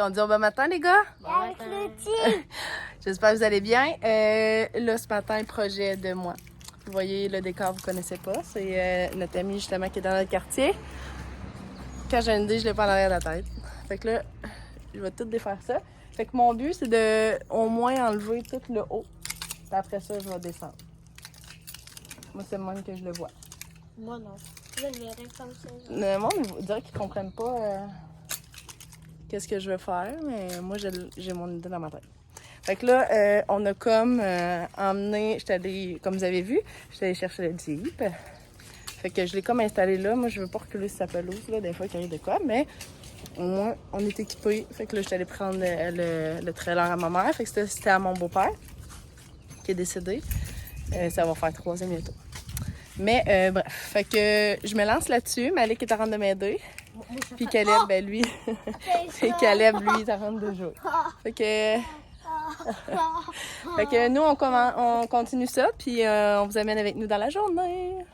qu'on dit bon matin, les gars? Bon matin. J'espère que vous allez bien. Là, ce matin, projet de moi. Vous voyez le décor, vous connaissez pas. C'est notre ami, justement, qui est dans notre quartier. Quand j'ai une idée, je l'ai pas en arrière de la tête. Fait que là, je vais tout défaire ça. Fait que mon but, c'est de au moins enlever tout le haut. Puis après ça, je vais descendre. Moi, c'est le même que je le vois. Moi, non. Je le verrai comme ça. Le monde dirait qu'ils comprennent pas qu'est-ce que je veux faire, mais moi, j'ai mon idée dans ma tête. Fait que là, on a comme emmené, j'étais allée, comme vous avez vu, j'étais allée chercher le Jeep. Fait que je l'ai comme installé là. Moi, je veux pas reculer sa pelouse, là, des fois qu'il arrive de quoi, mais au moins, on est équipés. Fait que là, j'étais allée prendre le trailer à ma mère. Fait que c'était à mon beau-père qui est décédé. Ça va faire 3 ans bientôt. Mais bref, fait que je me lance là-dessus. Malik est en train de m'aider. Puis Caleb, ben lui, c'est Caleb, lui, il est en train de jouer. Fait que, fait que nous, on continue ça, puis on vous amène avec nous dans la journée.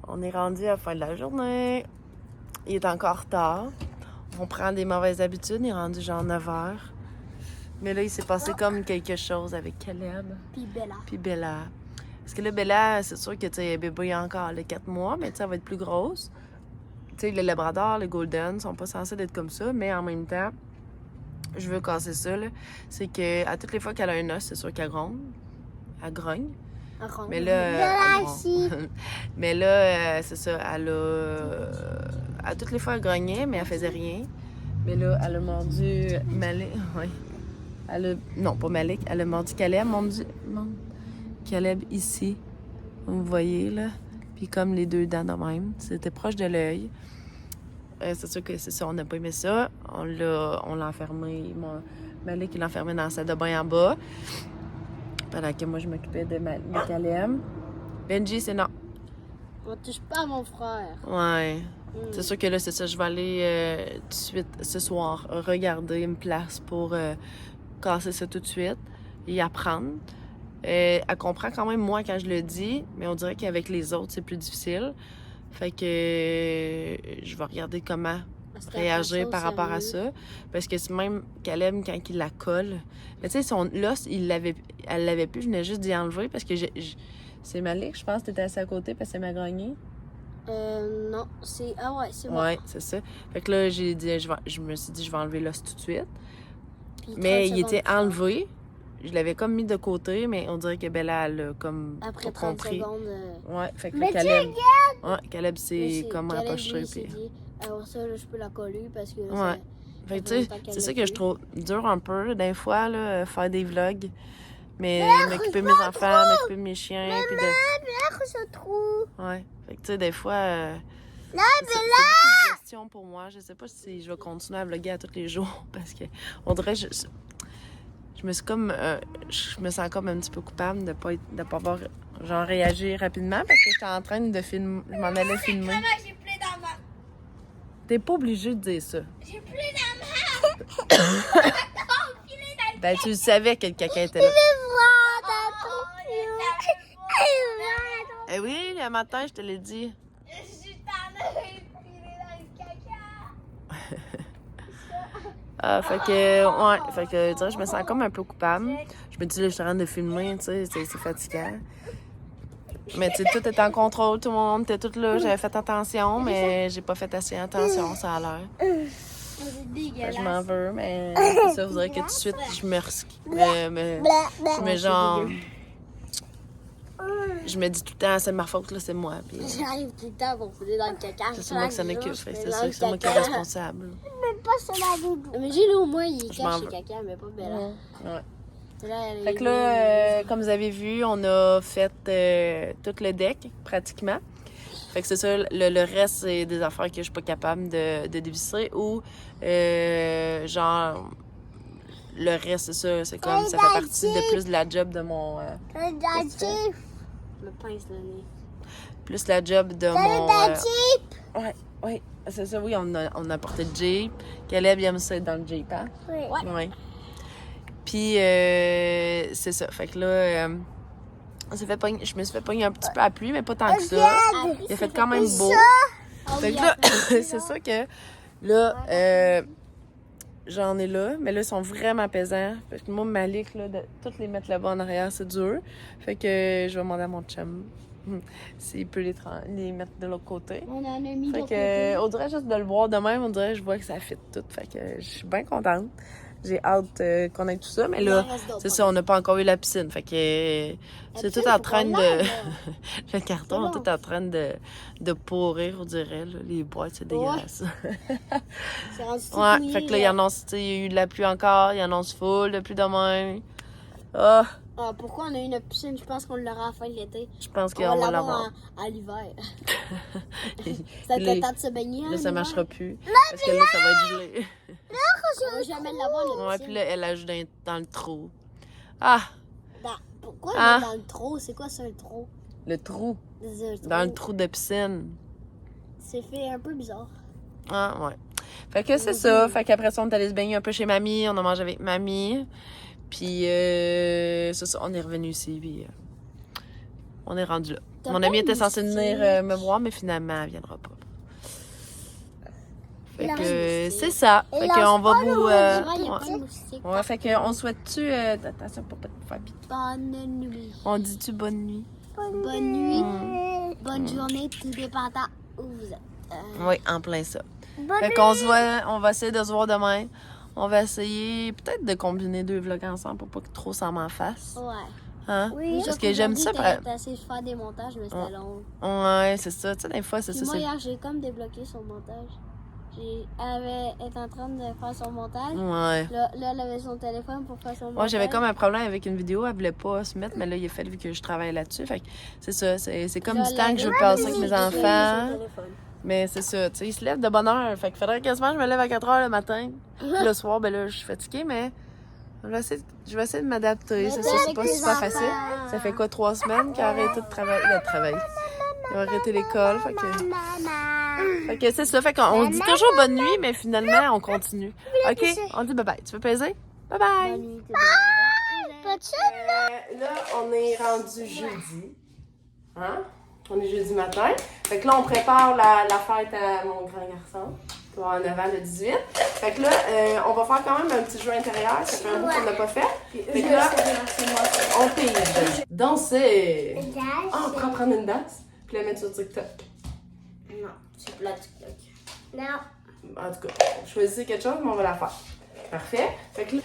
On est rendu à la fin de la journée. Il est encore tard. On prend des mauvaises habitudes. Il est rendu genre 9h. Mais là, il s'est passé comme quelque chose avec Caleb. Puis Bella. Parce que là, Bella, c'est sûr que, tu sais, bébé encore les 4 mois, mais tu sais, elle va être plus grosse. Tu sais, le Labrador, le Golden sont pas censés être comme ça, mais en même temps, je veux casser ça, là. C'est que à toutes les fois qu'elle a un os, c'est sûr qu'elle gronde. Elle grogne. Mais là, mais là, c'est ça, elle a... À toutes les fois, elle grognait, mais elle faisait rien. Mais là, elle a mordu Malik. Oui. Non, pas Malik, elle a mordu Caleb. Caleb ici. Vous voyez, là. Puis comme les 2 dents de même. C'était proche de l'œil. C'est sûr que c'est ça, on n'a pas aimé ça. On l'a enfermé. Malik, il l'a enfermé dans la salle de bain en bas. Pendant que moi, je m'occupais de Caleb. Benji, c'est non. on touche pas à mon frère. Ouais. C'est sûr que là, c'est ça. Je vais aller tout de suite, ce soir, regarder une place pour casser ça tout de suite et apprendre. Elle comprend quand même, moi, quand je le dis, mais on dirait qu'avec les autres, c'est plus difficile. Fait que je vais regarder comment réagir par rapport à ça. Parce que c'est même Caleb, quand il la colle... Mais tu sais, son l'os, elle l'avait plus. Je venais juste d'y enlever parce que c'est Malik, je pense que t'étais assis à côté parce que c'est ma grognée. Non, c'est... Ah ouais, c'est moi. Ouais, c'est ça. Fait que là, je me suis dit, je vais enlever l'os tout de suite. Mais il était enlevé. Je l'avais comme mis de côté, mais on dirait que Bella, elle a comme Après pas 30 compris. secondes... Ouais, fait que Mais Caleb... Ouais, Caleb s'est comme Caleb, rapproché. lui, Puis... dit, alors ça, là, je peux la coller parce que... Ouais. Fait que tu sais, c'est ça que je trouve dur un peu, des fois, là, faire des vlogs. Mais m'occuper de mes enfants, m'occuper de mes chiens, puis de... je trouve. Ouais. Fait que tu sais, des fois... Là, c'est beaucoup de gestion pour moi. Je sais pas si je vais continuer à vlogger à tous les jours, parce que on dirait je me suis comme... je me sens comme un petit peu coupable de pas avoir, genre, réagi rapidement, parce que j'étais en train de filmer... Je m'en allais filmer. J'ai plus dans ma... T'es pas obligé de dire ça. J'ai plus dans ma... Ben, tu le savais que le caca était là. Eh oui, le matin, je te l'ai dit. Je t'en ai filé dans le caca. Fait que, tu sais, je me sens comme un peu coupable. Je me dis, là, je suis en train de filmer, tu sais, c'est fatigant. Mais tu sais, tout était en contrôle, tout le monde était tout là. J'avais fait attention, mais j'ai pas fait assez attention, ça a l'air. C'est dégueulasse. Je m'en veux, mais c'est ça, vous direz que tout de suite, je me mais genre, je me dis tout le temps, c'est de ma faute, là, c'est moi. Puis, J'arrive tout le temps pour fouler dans le caca. c'est moi qui s'en occupe, C'est c'est moi qui est responsable. même pas sur la doudou. Mais j'ai au moins, il Je m'en cache veux. le caca, mais pas Bella. Ouais. Là, elle Fait est que là, comme vous avez vu, on a fait tout le deck, pratiquement. Fait que c'est ça, le reste, c'est des affaires que je suis pas capable de dévisser ou, genre, le reste, c'est ça, c'est comme, ça fait partie de plus de la job de mon... me pince le nez. plus la job de mon... ouais, c'est ça, oui, on a porté le Jeep. Caleb, il aime ça être dans le Jeep, hein? Oui. Ouais. Puis, c'est ça. Fait que là, je me suis fait pogner un petit peu à pluie, mais pas tant que ça. Il a fait quand même beau. Fait que là, c'est ça que là, j'en ai là, mais là, ils sont vraiment pesants. Fait que moi, Malik, là, de toutes les mettre là-bas en arrière, c'est dur. Fait que je vais demander à mon chum s'il peut les mettre de l'autre côté. On en a mis Fait de que, côté. on dirait juste de le voir de même, on dirait que je vois que ça fit tout. Fait que je suis bien contente. J'ai hâte qu'on ait tout ça, mais là, c'est ça, on n'a pas encore eu la piscine. Fait que c'est tout en train de... Le carton est tout en train de pourrir, on dirait. Là. Les boîtes, c'est dégueulasse. C'est rendu tout Ouais, mouillé, fait que là, il annonce, tu sais, il y a eu de la pluie encore, il annonce full de pluie demain. Ah, Ah, pourquoi on a eu notre piscine? Je pense qu'on l'aura à la fin de l'été. je pense On qu'on va l'avoir. l'avoir à l'hiver. Ça Là, te temps de se baigner. là, en ça hiver? marchera plus. Parce que là, ça va être gelé. On va jamais l'avoir, notre Ouais, piscine. puis là, elle a joué dans le trou. Ah, Pourquoi Ah. on est dans le trou? C'est quoi ça, un trou? le trou. C'est un trou. Dans le trou de piscine. C'est fait un peu bizarre. Ah, ouais. Fait que c'est ça. Fait qu'après ça, on est allé se baigner un peu chez mamie. On a mangé avec mamie. Puis, c'est ça. On est revenu ici. Puis, on est rendu là. T'as Mon pas amie était une censée venir musique? me voir, mais finalement, elle viendra pas. Fait La que musique. c'est ça. Fait qu'on va vous. Ouais, il y a Ouais. pas de moustique. Ouais, fait qu'on souhaite-tu. Attention pour pas te faire piquer. Bonne nuit. On dit-tu bonne nuit? Bonne nuit. Bonne journée, tout dépendant où vous êtes. Oui, en plein ça. Fait qu'on se voit, on va essayer de se voir demain. On va essayer peut-être de combiner 2 vlogs ensemble pour pas que trop ça m'en fasse. Ouais. Hein? Oui, Parce que j'aime ça. T'as essayé de faire des montages, mais c'était long. Ouais, c'est ça. Tu sais, des fois, c'est Puis ça. moi, c'est- hier, j'ai comme débloqué son montage. Elle est en train de faire son montage. Ouais. Là, elle avait son téléphone pour faire son montage. Moi, j'avais comme un problème avec une vidéo. Elle voulait pas se mettre, mais là, il a fallu que je travaille là-dessus. Fait que c'est ça. C'est comme du temps que je veux passer avec mes enfants. Mais c'est ça. Tu sais, ils se lèvent de bonne heure. Fait qu'il faudrait quasiment que je me lève à 4 heures le matin. Puis le soir, ben là, je suis fatiguée, mais je vais essayer de m'adapter. C'est ça, c'est pas super facile. Ça fait quoi, 3 semaines qu'il a arrêté de travailler? Il a arrêté l'école. Fait que c'est ça. Fait qu'on dit toujours bonne nuit, mais finalement, on continue. OK? On dit bye-bye. Tu veux peser? Bye-bye! Bonne nuit, tout dépendant. Là, on est rendu jeudi. Hein? On est jeudi matin. Fait que là, on prépare la fête à mon grand garçon, qui va avoir 9 ans le 18. Fait que là, on va faire quand même un petit jeu intérieur. Ça fait un bout qu'on l'a pas fait. Fait que là, on pige. Danser! Ah, on pourra prendre une danse puis la mettre sur TikTok. Non, c'est plat TikTok. Non. En tout cas, choisissez quelque chose, mais on va la faire. Parfait. Fait que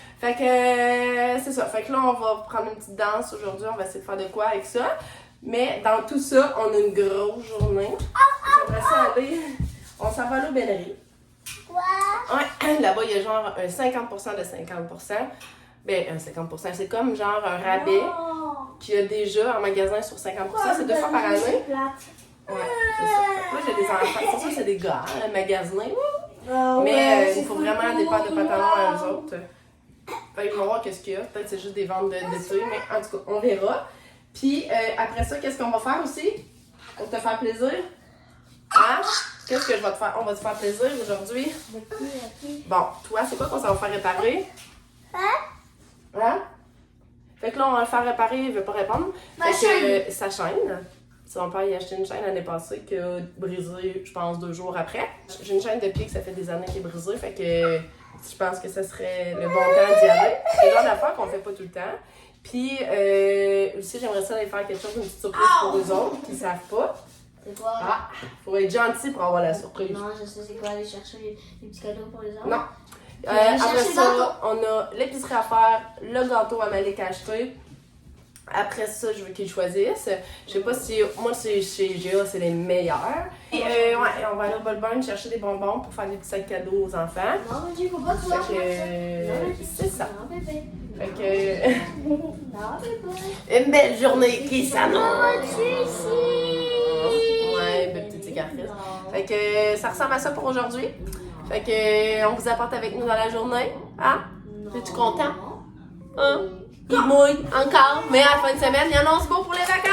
c'est ça. Fait que là, on va prendre une petite danse aujourd'hui. On va essayer de faire de quoi avec ça. Mais dans tout ça, on a une grosse journée. J'aimerais ça aller. On s'en va à l'Aubainerie. Ouais, là-bas, il y a genre un 50% de 50%. Ben, un 50%. C'est comme genre un rabais qu'il y a déjà en magasin sur 50%. C'est 2 fois par année. Ouais, c'est ça. Moi, j'ai des enfants. C'est sûr que c'est des gars, hein, magasiner. Mais il faut vraiment des paires de pantalons à eux autres. Fait qu'ils vont voir qu'est-ce qu'il y a. Peut-être que c'est juste des ventes d'été, mais en tout cas, on verra. Puis après ça, qu'est-ce qu'on va faire aussi? Pour te faire plaisir? Hein? Qu'est-ce que je vais te faire? On va te faire plaisir aujourd'hui? Bon, toi, c'est quoi qu'on s'en va faire réparer? Hein? Fait que là, on va le faire réparer, il veut pas répondre. Fait que sa chaîne. Son père, il a acheté une chaîne l'année passée qui a brisé, je pense, 2 jours après. J'ai une chaîne de pied que ça fait des années qu'elle est brisée, fait que je pense que ce serait le bon temps d'y aller. C'est le genre d'affaires qu'on fait pas tout le temps. Puis aussi, j'aimerais ça aller faire quelque chose, une petite surprise pour eux autres qui savent pas. C'est quoi? Ah, faut être gentil pour avoir la surprise. Non, je sais c'est quoi, aller chercher les petits cadeaux pour les autres. Non. Aller Après chercher le ça, on a l'épicerie à faire, le gâteau à Malik à acheter. Après ça, je veux qu'ils choisissent. Je sais pas si. Moi, chez GA, c'est les meilleurs. Et ouais, on va aller au Bol Burn chercher des bonbons pour faire des petits sacs cadeaux aux enfants. Non, mais tu faut pas tout faire. C'est ça. Non, bébé. Fait que. Non, bébé. Une belle journée qui s'annonce. Tu ici. Ouais, belle petite cicatrice. Fait que ça ressemble à ça pour aujourd'hui. Fait que on vous apporte avec nous dans la journée. Hein? Es-tu content? Hein? Il mouille encore, mais à la fin de semaine, il annonce beau pour les vacances!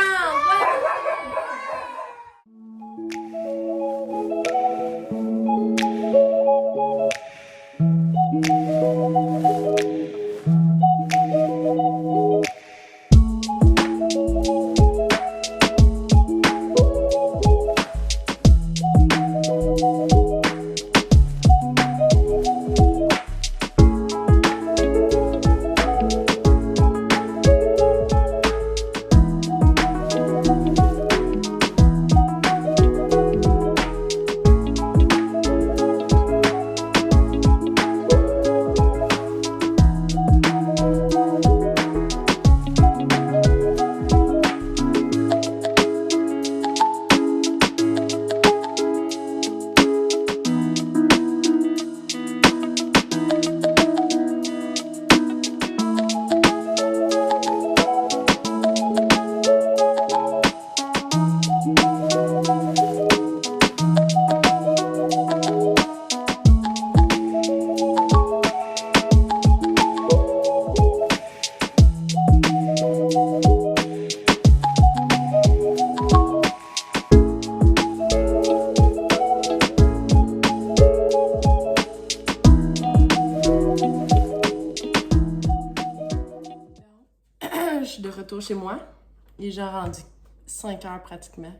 Je suis de retour chez moi. Il est déjà rendu 5 heures pratiquement.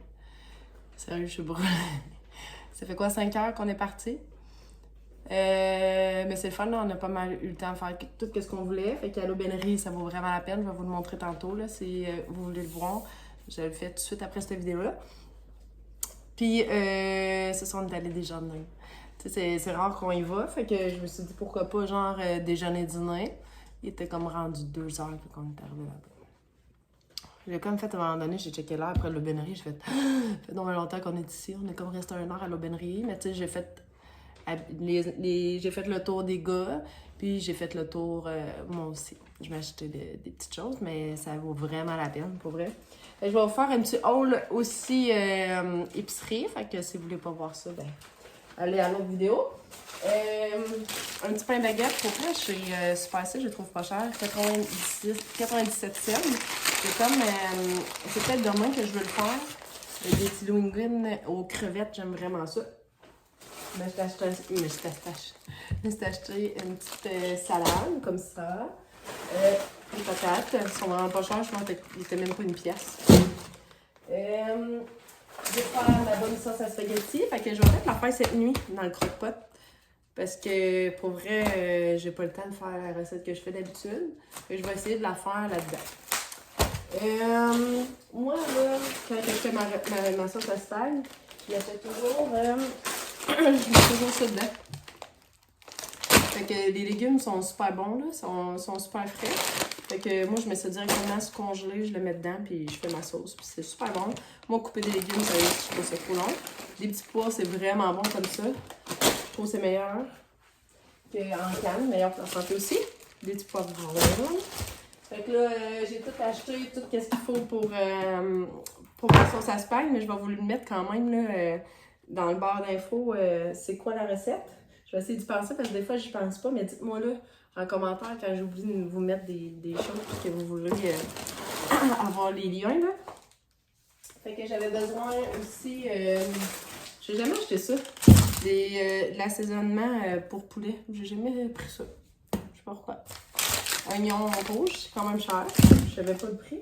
Sérieux, je suis brûlée. Ça fait quoi, 5 heures qu'on est parti? Mais c'est le fun, là, on a pas mal eu le temps de faire tout ce qu'on voulait. Fait qu'à l'aubainerie, ça vaut vraiment la peine. Je vais vous le montrer tantôt, là, si vous voulez le voir. Je le fais tout de suite après cette vidéo-là. Puis, ce sont allés déjeuner. C'est rare qu'on y va. Fait que je me suis dit, pourquoi pas, genre, déjeuner-dîner. Il était comme rendu 2 heures qu'on est arrivé là-bas. J'ai comme fait, à un moment donné, j'ai checké l'heure après l'aubainerie. J'ai fait, ça fait donc longtemps qu'on est ici. On est comme resté 1 heure à l'aubainerie. Mais tu sais, j'ai fait le tour des gars. Puis j'ai fait le tour, moi aussi. Je m'ai acheté des petites choses, mais ça vaut vraiment la peine, pour vrai. Je vais vous faire un petit haul aussi épicerie. Fait que si vous voulez pas voir ça, ben, allez à l'autre vidéo. Un petit pain baguette, pour vrai, chez Super C, je le trouve pas cher. 97 cents. C'est comme, c'est peut-être demain que je veux le faire. Des petits linguines aux crevettes, j'aime vraiment ça. Je me suis acheté une petite salade, comme ça. Les patates, elles sont vraiment pas chères. Je pense qu'il était même pas une pièce. Je vais faire la bonne sauce à spaghetti. Fait que je vais peut-être la faire cette nuit dans le croque-pot. Parce que pour vrai, j'ai pas le temps de faire la recette que je fais d'habitude. Je vais essayer de la faire là-dedans. Moi, là, quand je fais ma sauce à spag, je la fais toujours. Je mets toujours ça dedans. Fait que les légumes sont super bons, là, sont super frais. Fait que moi, je mets ça directement sur congelé, je le mets dedans, puis je fais ma sauce. Puis c'est super bon. Moi, couper des légumes, ça, je trouve ça trop long. Des petits pois, c'est vraiment bon comme ça. Je trouve que c'est meilleur qu'en canne, meilleur pour la santé aussi. Des petits pois rouges. Fait que là, j'ai tout acheté, tout ce qu'il faut pour ma sauce à spag, mais je vais vous le mettre quand même là, dans le barre d'infos. C'est quoi la recette? Je vais essayer d'y penser parce que des fois, j'y pense pas, mais dites-moi là en commentaire quand j'oublie de vous mettre des choses que vous voulez avoir les liens là. Fait que j'avais besoin aussi, j'ai jamais acheté ça, de l'assaisonnement pour poulet. J'ai jamais pris ça. Je sais pas pourquoi. Oignon rouge, c'est quand même cher. Je savais pas le prix.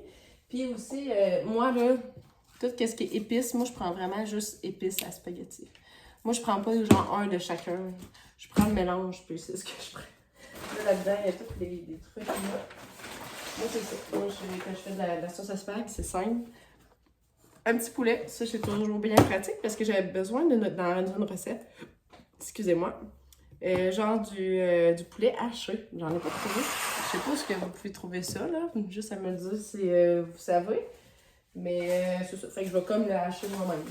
Puis aussi, moi là, tout ce qui est épices, moi je prends vraiment juste épices à spaghetti. Moi je prends pas genre un de chacun. Je prends le mélange, puis c'est ce que je prends. Là-dedans, il y a tous des trucs. Là. Moi, c'est ça. Moi, quand je fais de la sauce à spag, c'est simple. Un petit poulet, ça, c'est toujours bien pratique parce que j'avais besoin dans une recette. Excusez-moi. Genre du poulet haché. J'en ai pas trouvé. Je sais pas ce que vous pouvez trouver ça, là. Juste à me le dire si vous savez. Mais c'est ça. Fait que je vais comme le hacher moi-même.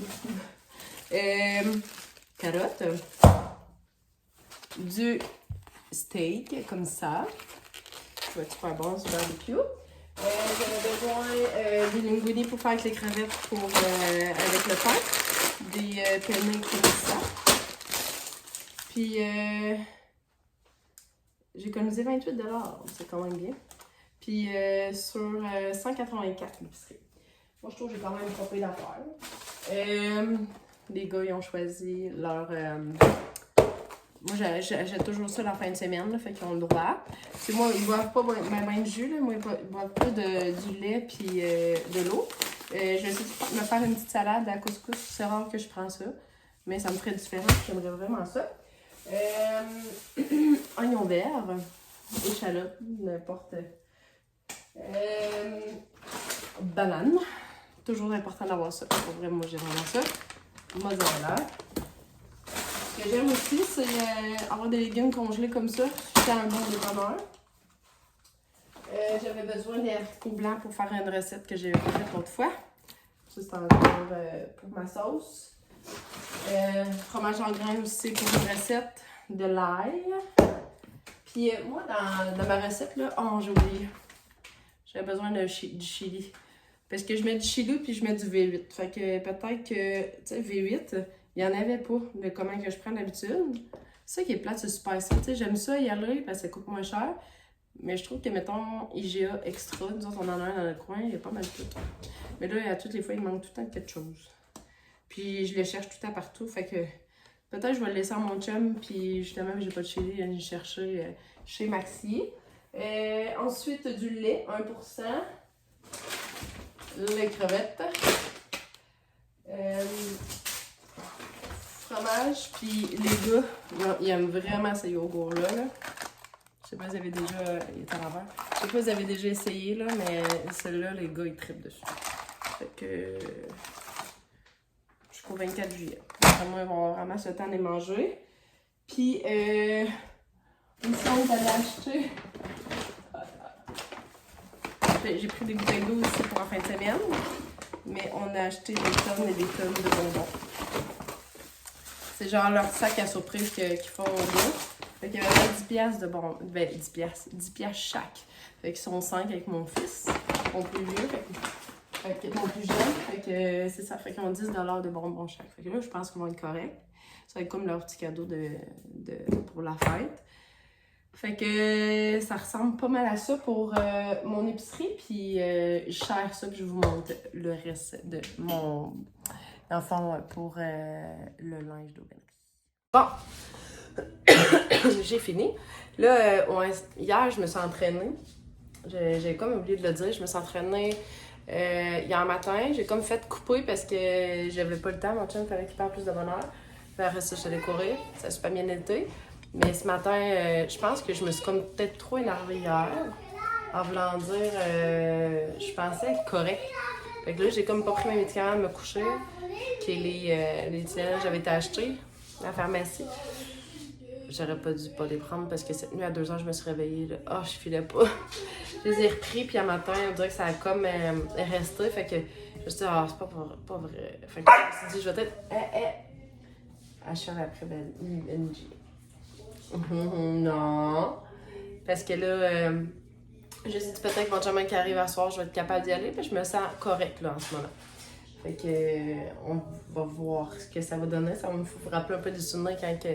Carottes. Du steak, comme ça. Ça va être super bon, c'est barbecue. J'avais besoin des linguini pour faire avec les crevettes avec le pain. Des penne comme ça. Puis j'ai économisé 28 $, c'est quand même bien. Puis sur 184 l'épicerie. Moi, je trouve que j'ai quand même pas payé d'affaires. Les gars, ils ont choisi leur... Moi, j'achète toujours ça la fin de semaine, là, fait qu'ils ont le droit. C'est moi, ils boivent pas ben de jus, là. Moi, ils boivent pas du lait puis de l'eau. Je vais essayer de me faire une petite salade à couscous. C'est rare que je prends ça, mais ça me ferait différent. J'aimerais vraiment ça. Oignons verts, échalotes, n'importe. Banane. Toujours important d'avoir ça. Pour vrai, moi, j'ai vraiment ça. Mozzarella. Ce que j'aime aussi, c'est avoir des légumes congelés comme ça. C'est un bon dépanneur. J'avais besoin des haricots blancs pour faire une recette que j'ai faite l'autre fois. Ça, c'est encore pour ma sauce. Fromage en grains aussi pour une recette de l'ail. Puis moi, dans ma recette, là, oh, j'ai oublié. J'avais besoin du chili. Parce que je mets du chili puis je mets du V8. Fait que peut-être que, tu sais, V8, il n'y en avait pas de comment que je prends d'habitude. C'est ça qui est plate, c'est super ça. Tu sais, j'aime ça y aller parce que ça coûte moins cher. Mais je trouve que, mettons, IGA Extra, nous autres, on en a un dans le coin, il y a pas mal de tout. Mais là, à toutes les fois, il manque tout le temps quelque chose. Puis je le cherche tout le temps partout. Fait que peut-être je vais le laisser à mon chum. Puis justement, j'ai pas de chili, aller le chercher chez Maxi. Ensuite, du lait, 1%. Les crevettes. Fromage. Puis les gars, ils aiment vraiment ce yogourt-là. Là. Je sais pas si vous avez déjà... Il est à l'envers. Je sais pas si vous avez déjà essayé, là, mais celui-là, les gars, ils trippent dessus. Fait que... Jusqu'au 24 juillet. Vraiment, ils vont vraiment ce temps de les manger. Puis, il me semble d'aller acheter... J'ai pris des bouteilles d'eau aussi pour la fin de semaine. Mais on a acheté des tonnes et des tonnes de bonbons. C'est genre leur sac à surprise qu'ils font au gars. Fait qu'il y avait 10 piastres de bonbons. Ben, 10 piastres chaque. Fait qu'ils sont 5 avec mon fils. Mon plus vieux. Fait que mon plus jeune. Fait que c'est ça. Fait qu'ils ont 10 $ de bonbons chaque. Fait que là, je pense qu'ils vont être corrects. Ça va être comme leur petit cadeau pour la fête. Fait que ça ressemble pas mal à ça pour mon épicerie. Puis je share ça, puis je vous montre le reste de mon... Dans le fond, pour le linge d'Aubaine. Bon, j'ai fini. Là, hier, je me suis entraînée. J'ai comme oublié de le dire. Je me suis entraînée hier matin. J'ai comme fait couper parce que j'avais pas le temps. Mon chum, il fallait qu'il perde plus de bonne heure. Après ça, je suis allée courir. Ça a super bien été. Mais ce matin, je pense que je me suis comme peut-être trop énervée hier. En voulant dire, je pensais être correcte. Fait que là, j'ai comme pas pris mes médicaments à me coucher. Puis les tiens, j'avais été acheter à la pharmacie. J'aurais pas dû pas les prendre parce que cette nuit à 2h, je me suis réveillée. Oh, je filais pas. Je les ai repris, puis à matin, on dirait que ça a comme resté. Fait que je me suis dit, ah, c'est pas vrai. Fait que je me suis dit, je vais peut-être. Acheter après NG. Non. Parce que là, je me suis dit peut-être que mon chum qui arrive à soir, je vais être capable d'y aller. Puis je me sens correcte là en ce moment. Fait que on va voir ce que ça va donner. Ça va me rappeler un peu des souvenirs quand que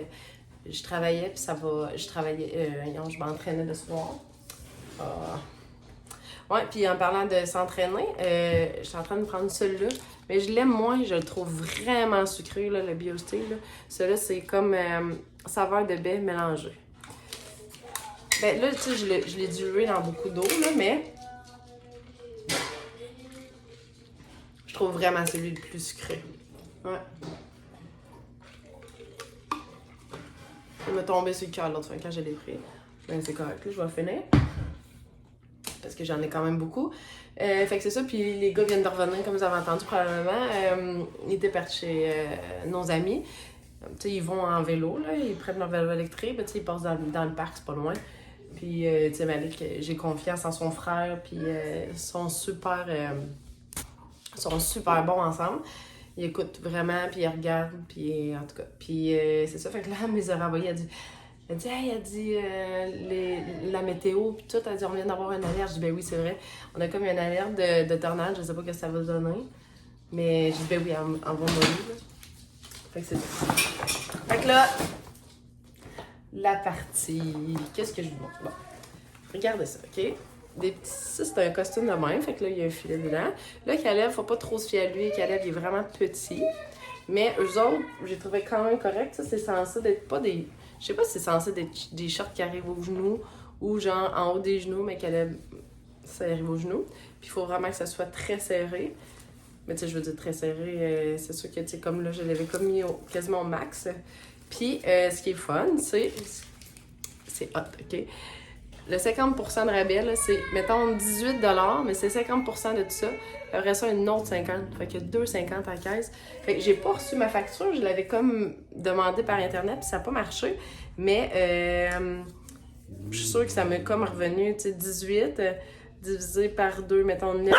je travaillais. Puis ça va. Je m'entraînais le soir. Ouais, puis en parlant de s'entraîner, je suis en train de prendre celui-là. Mais je l'aime moins, je le trouve vraiment sucré, là, le BioSteel. Celui-là, c'est comme saveur de baie mélangée. Ben là, tu sais, je l'ai dilué dans beaucoup d'eau, là, mais je trouve vraiment celui le plus sucré. Ouais. Il m'a tombé sur le cœur l'autre fois quand je l'ai pris. Ben, c'est correct, là, je vais finir. Parce que j'en ai quand même beaucoup. Fait que c'est ça, puis les gars viennent de revenir, comme vous avez entendu probablement. Ils étaient partis chez nos amis. Tu sais, ils vont en vélo, là, ils prennent leur vélo électrique, ben, tu sais, ils passent dans le parc, c'est pas loin. Puis, tu sais, Malik, j'ai confiance en son frère, puis ils sont super bons ensemble. Ils écoutent vraiment, puis ils regardent, puis en tout cas. Puis c'est ça, fait que là, elle me les a renvoyés, elle dit, la météo, puis tout, elle dit, on vient d'avoir une alerte. Je dis, ben oui, c'est vrai. On a comme une alerte de tornade, je sais pas ce que ça va donner. Mais je dis, ben oui, envoie-moi là. Fait que c'est ça. Fait que là, la partie. Qu'est-ce que je vous montre? Bon, regardez ça, OK? Ça, c'est un costume de même, fait que là, il y a un filet dedans. Là, Caleb, faut pas trop se fier à lui. Caleb, il est vraiment petit. Mais eux autres, j'ai trouvé quand même correct. Ça, c'est censé d'être pas des. Je sais pas si c'est censé être des shorts qui arrivent aux genoux ou genre en haut des genoux, mais Caleb, ça arrive aux genoux. Puis il faut vraiment que ça soit très serré. Mais tu sais, je veux dire très serré, c'est sûr que, tu sais, comme là, je l'avais comme mis quasiment au max. Puis, ce qui est fun, c'est hot, OK? Le 50% de rabais, là, c'est, mettons, 18 $, mais c'est 50% de tout ça. Après ça, une autre 50. Fait que 2,50 à la caisse. Fait que j'ai pas reçu ma facture. Je l'avais comme demandé par Internet, puis ça n'a pas marché. Mais je suis sûre que ça m'a comme revenu, tu sais, 18 divisé par 2, mettons, 9.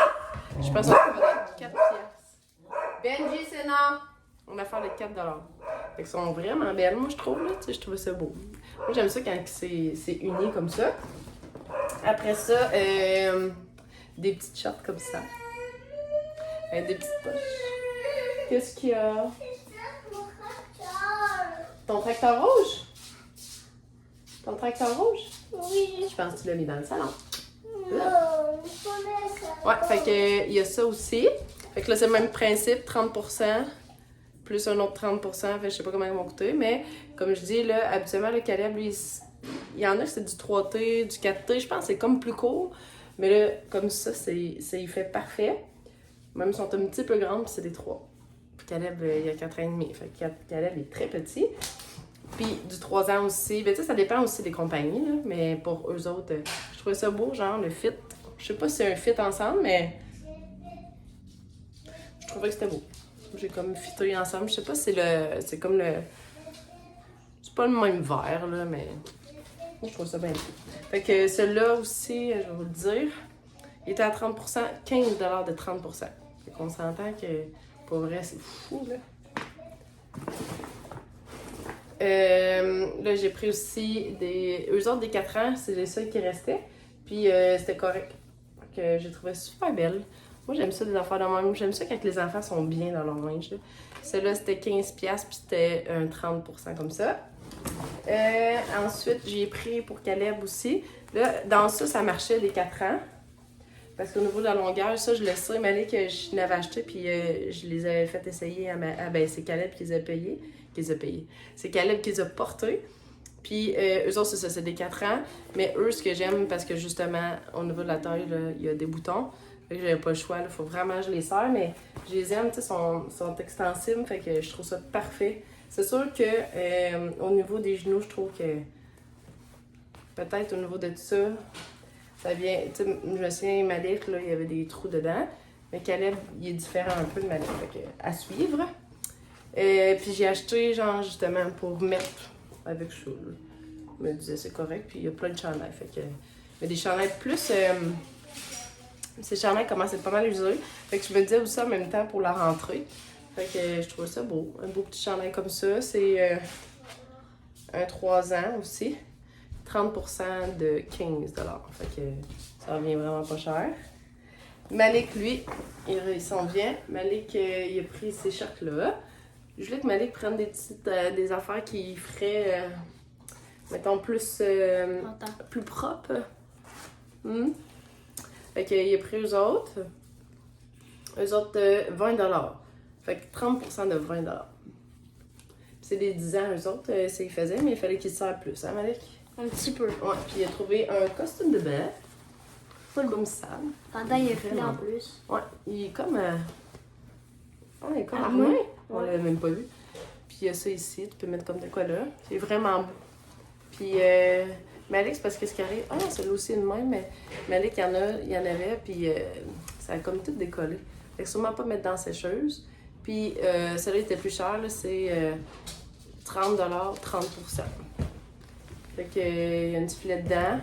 Je pense qu'on va être 4 piastres. Benji, c'est non! On va faire les 4 $. Fait qu'ils sont vraiment belles, moi, je trouve, là. Tu sais, je trouve ça beau. Moi, j'aime ça quand c'est uni comme ça. Après ça, des petites shorts comme ça. Des petites poches. Qu'est-ce qu'il y a? Ton tracteur rouge? Ton tracteur rouge? Oui. Je pense que tu l'as mis dans le salon. Non, Ouais, fait que il y a ça aussi. Fait que là, c'est le même principe, 30%, plus un autre 30%. Fait que je sais pas comment ils vont coûter, mais comme je dis, là, habituellement, le Caleb, lui, il y en a, c'est du 3T, du 4T. Je pense que c'est comme plus court. Mais là, comme ça, il fait parfait. Même ils sont un petit peu grands, puis c'est des 3. Puis Caleb, il a 4 ans et demi. Fait que Caleb est très petit. Puis du 3 ans aussi. Ben, tu sais, ça dépend aussi des compagnies, là. Mais pour eux autres, je trouvais ça beau, genre, le fit. Je sais pas si c'est un fit ensemble, mais je trouvais que c'était beau. J'ai comme fité ensemble. Je sais pas si c'est comme le. C'est pas le même vert, là, mais moi, je trouve ça bien beau. Fait que celui-là aussi, je vais vous le dire, il était à 30%, 15 $ de 30%. Fait qu'on s'entend que, pour vrai, c'est fou, là. Là, j'ai pris aussi eux autres des 4 ans, c'est les seuls qui restaient. Puis c'était correct. Que j'ai trouvé super belle. Moi, j'aime ça, des affaires de même. J'aime ça quand les enfants sont bien dans leur linge. Celle-là, c'était 15$, puis c'était un 30% comme ça. Ensuite, j'ai pris pour Caleb aussi. Là, dans ça marchait les 4 ans. Parce qu'au niveau de la longueur, ça, je le sais, Malik, que je l'avais acheté, puis je les avais fait essayer à ben, c'est Caleb qui les a payés. C'est Caleb qui les a portés. Puis eux autres, c'est ça, c'est des 4 ans. Mais eux, ce que j'aime, parce que justement, au niveau de la taille, là, il y a des boutons. Fait que j'avais pas le choix, il faut vraiment que je les serre. Mais je les aime, tu sais, sont extensibles. Fait que je trouve ça parfait. C'est sûr que au niveau des genoux, je trouve que peut-être au niveau de tout ça, ça vient. Tu sais, je me souviens, Malik, là, il y avait des trous dedans. Mais Caleb, il est différent un peu de Malik. Fait que à suivre. Puis j'ai acheté, genre, justement, pour mettre avec ça. Là. Je me disais, c'est correct. Puis il y a plein de chandails. Fait que. Mais des chandails plus. Ces chandails commencent à être pas mal usés. Fait que je me disais aussi en même temps pour la rentrée. Fait que je trouvais ça beau. Un beau petit chandail comme ça. C'est un 3 ans aussi. 30% de 15$. Fait que ça revient vraiment pas cher. Malik, lui, il s'en vient. Malik, il a pris ces shorts-là. Je voulais que Malik prenne des affaires qui feraient, mettons, plus propres. Fait qu'il a pris eux autres. Eux autres, 20$. Fait que 30% de 20$. C'est des 10 ans, eux autres, c'est ce qu'ils faisaient, mais il fallait qu'ils se servent plus, hein, Malik? Un petit peu. Ouais, puis il a trouvé un costume de bain. Comme ça. Pendant il est filé en plus. Ouais, il est comme. Il est comme armé. On l'a même pas vu. Puis il y a ça ici, tu peux mettre comme de quoi là. C'est vraiment beau. Puis Malik, c'est parce que ce qui arrive... Ah, c'est aussi une même, mais Malik, il y en avait, puis ça a comme tout décollé. Fait que sûrement pas mettre dans la sécheuse. Puis celui-là était plus cher, là, c'est 30 30%. Fait que il y a un petit filet dedans.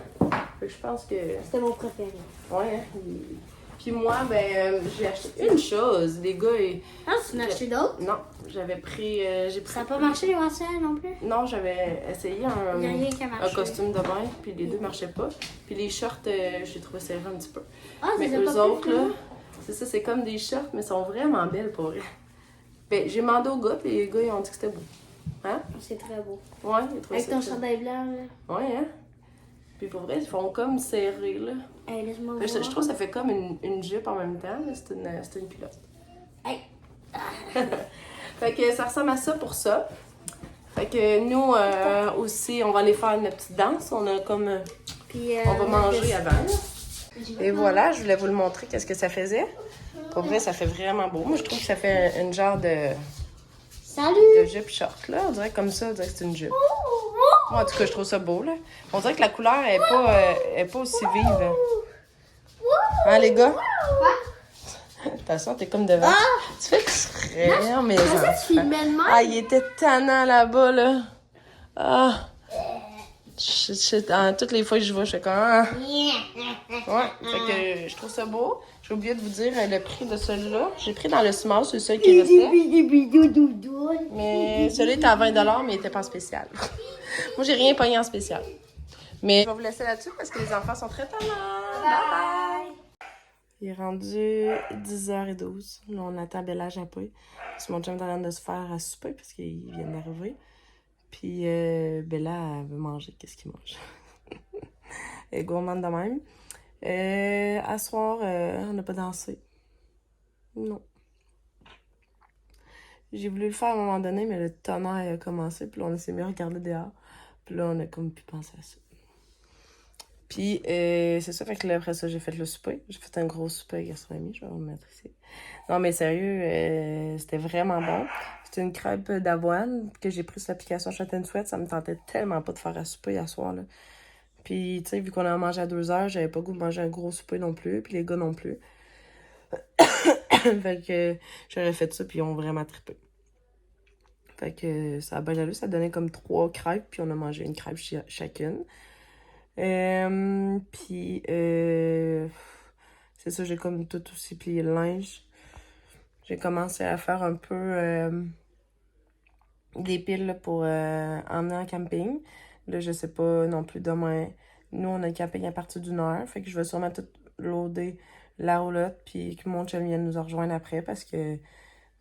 Fait que je pense que... C'était mon préféré. Ouais, hein. Puis moi, ben, j'ai acheté une chose. Les gars, Ah, tu en as acheté d'autres? non, j'avais pris... j'ai pris... Ça n'a pas marché les Wassel non plus? Non, j'avais essayé Il n'y a rien qui a un marché. costume de bain, puis les deux marchaient pas. Puis les shorts, j'ai trouvé serré un petit peu. Ah, Mais tu les as eux pas autres, pris, là, finalement? c'est ça, c'est comme des shorts, mais ils sont vraiment belles pour eux. Ben, j'ai demandé aux gars, puis les gars, ils ont dit que c'était beau. Hein? C'est très beau. Ouais, ils trouvaient Avec ça. ton chandail blanc, là. Ouais, hein? Puis pour vrai, ils font comme serré, là. Hey, laisse-moi Fait que voir. je trouve que ça fait comme une jupe en même temps, là. C'est une culotte. Hey. Fait que ça ressemble à ça pour ça. Fait que nous aussi, on va aller faire une petite danse. On a comme... Puis, on va manger avant, là. Et voilà, je voulais vous le montrer, qu'est-ce que ça faisait. Pour vrai, ça fait vraiment beau. Moi, je trouve que ça fait une genre de Salut! jupe short, là. On dirait comme ça, on dirait que c'est une jupe. Moi, en tout cas, je trouve ça beau, là. On dirait que la couleur est pas aussi vive. Hein, les gars? Attention, t'es comme devant. Tu fais exprès, mes enfants. Ah, il était tannant là-bas, là. Ah. Toutes les fois que je vois, je fais comme... Ah. Ouais, fait que je trouve ça beau. J'ai oublié de vous dire le prix de celui-là. J'ai pris dans le Smart, c'est celui qui restait. Mais celui-là était à 20$, mais il était pas en spécial. Moi, j'ai rien pogné en spécial. Mais je vais vous laisser là-dessus parce que les enfants sont très tannants. Bye bye! Il est rendu 10h12. Là, on attend Bella Japé. C'est mon chum est en train de se faire à souper parce qu'il vient d'arriver. Puis Bella, elle veut manger. Qu'est-ce qu'il mange? Elle est gourmande de même. À soir, on n'a pas dansé. Non. J'ai voulu le faire à un moment donné, mais le tonnerre a commencé. Puis là, on s'est mis à regarder dehors. Puis là, on a comme pu penser à ça. Puis, c'est ça, fait que là, après ça, j'ai fait le souper. J'ai fait un gros souper avec gastronomie, je vais vous le mettre ici. Non, mais sérieux, c'était vraiment bon. C'était une crêpe d'avoine que j'ai pris sur l'application Châtain Souhaite. Ça me tentait tellement pas de faire à souper hier soir, là. Puis, tu sais, vu qu'on a mangé à 2h, j'avais pas le goût de manger un gros souper non plus, puis les gars non plus. Fait que j'aurais fait ça, puis ils ont vraiment trippé. Fait que ça a bien allé, ça donnait comme 3 crêpes, puis on a mangé une crêpe chacune. Puis c'est ça, j'ai comme tout aussi plié le linge. J'ai commencé à faire un peu des piles là, pour emmener en camping. Là, je sais pas non plus demain. Nous, on a le camping à partir d'1h. Fait que je vais sûrement tout loader la roulotte. Puis que mon chum vienne nous rejoindre après parce que tu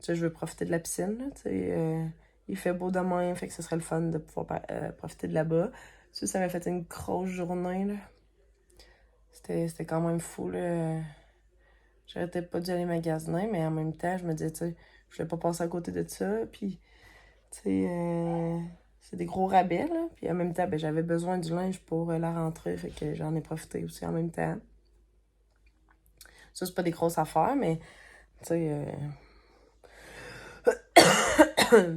sais, je veux profiter de la piscine. Là, tu sais, il fait beau demain. Fait que ce serait le fun de pouvoir profiter de là-bas. Ça m'a fait une grosse journée, là. C'était quand même fou, là. J'arrêtais pas d'y aller magasiner, mais en même temps, je me disais, tu sais, je voulais pas passer à côté de ça. Puis, tu sais, c'est des gros rabais, là. Puis en même temps, ben, j'avais besoin du linge pour la rentrée, fait que j'en ai profité aussi en même temps. Ça, c'est pas des grosses affaires, mais, tu sais,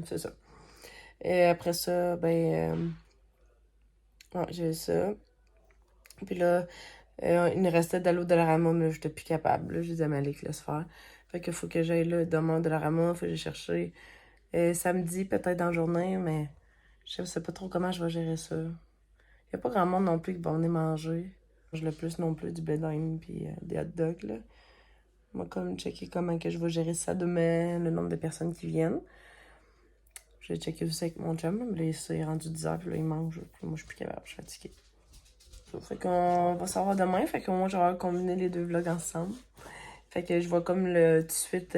c'est ça. Et après ça, ben, ouais, j'ai ça. Puis là, il nous restait de l'eau de la Rama, mais j'étais plus capable. Là. Je disais à Malik, laisse faire. Fait qu'il faut que j'aille là, demain de la Rama, faut que j'aille chercher. Samedi, peut-être dans la journée, mais je sais pas trop comment je vais gérer ça. Il n'y a pas grand monde non plus qui va venir manger. Je mange le plus non plus du bédine puis des hot dogs, là. Moi, comme checker comment que je vais gérer ça demain, le nombre de personnes qui viennent. J'ai checké aussi avec mon chum, mais là, il est rendu 10h, puis là, il mange. Puis moi, je suis plus capable, je suis fatiguée. Fait qu'on va savoir demain, fait qu'au moins j'aurai combiné les deux vlogs ensemble. Fait que je vais comme tout de suite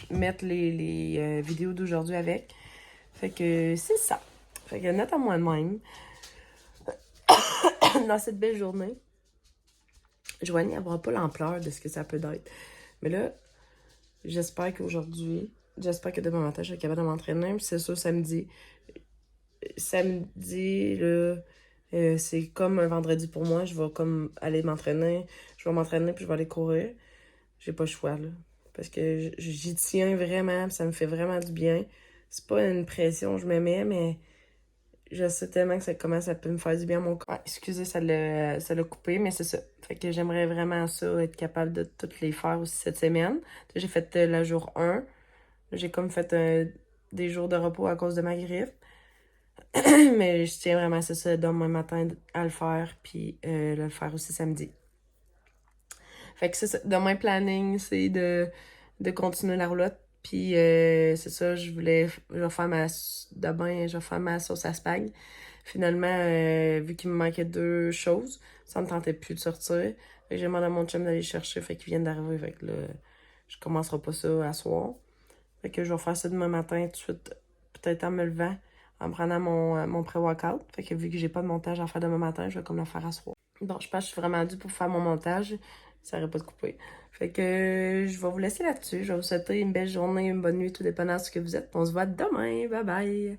mettre les vidéos d'aujourd'hui avec. Fait que c'est ça. Fait que note à moi de même. Dans cette belle journée, Joanie n'aura pas l'ampleur de ce que ça peut être. Mais là, j'espère qu'aujourd'hui, j'espère que demain matin, je serai capable de m'entraîner. Puis c'est sûr, samedi, là... c'est comme un vendredi pour moi. Je vais comme aller m'entraîner. Je vais m'entraîner puis je vais aller courir. J'ai pas le choix, là. Parce que j'y tiens vraiment. Ça me fait vraiment du bien. C'est pas une pression que je me mets, mais je sais tellement que comment ça peut me faire du bien à mon corps. Ah, excusez, ça l'a coupé, mais c'est ça. Fait que j'aimerais vraiment ça, être capable de toutes les faire aussi cette semaine. J'ai fait le jour 1. J'ai comme fait des jours de repos à cause de ma griffe. Mais je tiens vraiment, c'est ça, demain matin à le faire, puis le faire aussi samedi. Fait que c'est ça. Demain, planning, c'est de continuer la roulotte. Puis c'est ça, je vais faire demain, je vais faire ma sauce à spag. Finalement, vu qu'il me manquait 2 choses, ça me tentait plus de sortir. Fait que j'ai demandé à mon chum d'aller chercher, fait qu'il vient d'arriver. Fait que là, je commencerai pas ça à soir. Fait que je vais faire ça demain matin tout de suite, peut-être en me levant, en prenant mon pré-workout. Fait que vu que j'ai pas de montage à faire demain matin, je vais comme le faire à soir. Bon, je pense que je suis vraiment due pour faire mon montage. Ça n'aurait pas de couper. Fait que je vais vous laisser là-dessus. Je vais vous souhaiter une belle journée, une bonne nuit, tout dépendant de ce que vous êtes. On se voit demain. Bye bye!